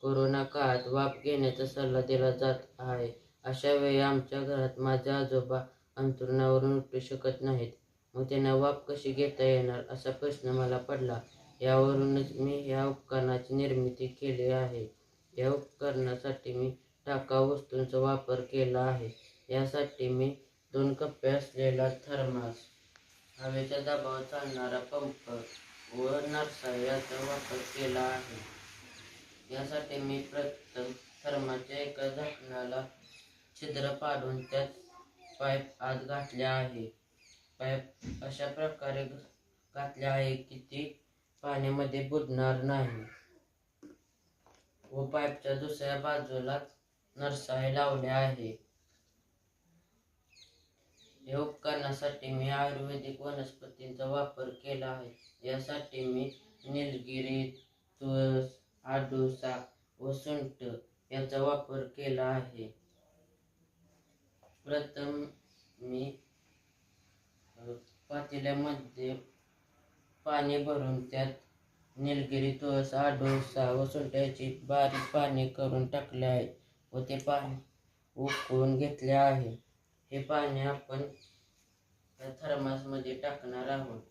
Corona काळात वाफ घेण्याचा सल्ला दिला जात आहे. अशा वेळी आमच्या घरात माझे आजोबा अंथरुणावरून उठू शकत नाहीत. मग त्यांना वाफ कशी घेता येणार असा प्रश्न मला पडला. यावरूनच मी ह्या उपकरणाची निर्मिती केली आहे. या उपकरणासाठी मी टाकाऊ वस्तूंचा वापर केला आहे. यासाठी मी 2 कप्पे असलेला थर्मास, हवेच्या दाबावर चालणारा पंप व नरसाळ याचा वापर केला आहे. यासाठी मी प्रथम थर्माच्या एका झाकणाला छिद्र पाडून त्यात पाईप आत घातले आहे. पाईप अशा प्रकारे घातले आहे की ती पाण्यामध्ये बुडणार नाही व पाईपच्या दुसऱ्या बाजूला नरसाळे लावले आहे. या उपकरणासाठी मी आयुर्वेदिक वनस्पतींचा वापर केला आहे. यासाठी मी निलगिरी, तुळस, आडुळसा व सुंठ याचा वापर केला आहे. प्रथम मी पातेल्यामध्ये पाणी भरून त्यात निलगिरी, तुळस, आडुळसा व सुंठ याची बारीक पाणी करून टाकले आहे व ते पाणी उकळून घेतले आहे. हे पाणी आपण थर्मासमध्ये टाकणार आहोत.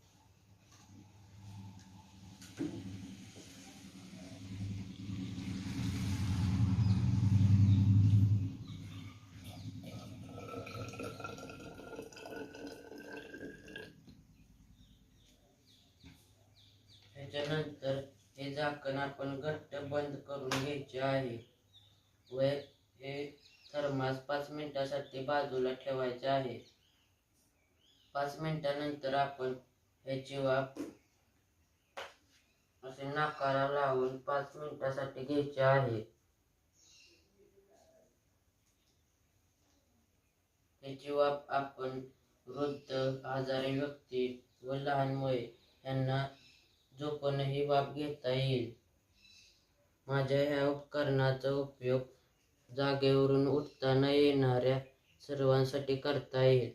त्याच्यानंतर हे झाकण आपण घट्ट बंद करून घ्यायचे आहे व हे थर्मास 5 मिनिटासाठी बाजूला ठेवायचे आहे. 5 मिनिटानंतर आपण ह्याची वाफ असे नाकाला लावून 5 मिनिटासाठी घ्यायची आहे. ह्याची वाफ आपण वृद्ध, आजारी व्यक्ती व लहान मुले यांना झोपूनही वाफ घेता येईल. माझ्या ह्या उपकरणाचा उपयोग जागेवरून उठता न येणाऱ्या सर्वांसाठी करता येईल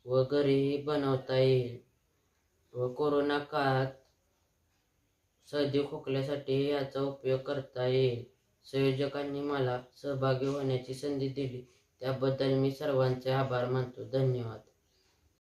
व घरीही बनवता येईल व कोरोना काळात सर्दी खोकल्यासाठी याचा उपयोग करता येईल. संयोजकांनी मला सहभागी होण्याची संधी दिली त्याबद्दल मी सर्वांचे आभार मानतो. धन्यवाद.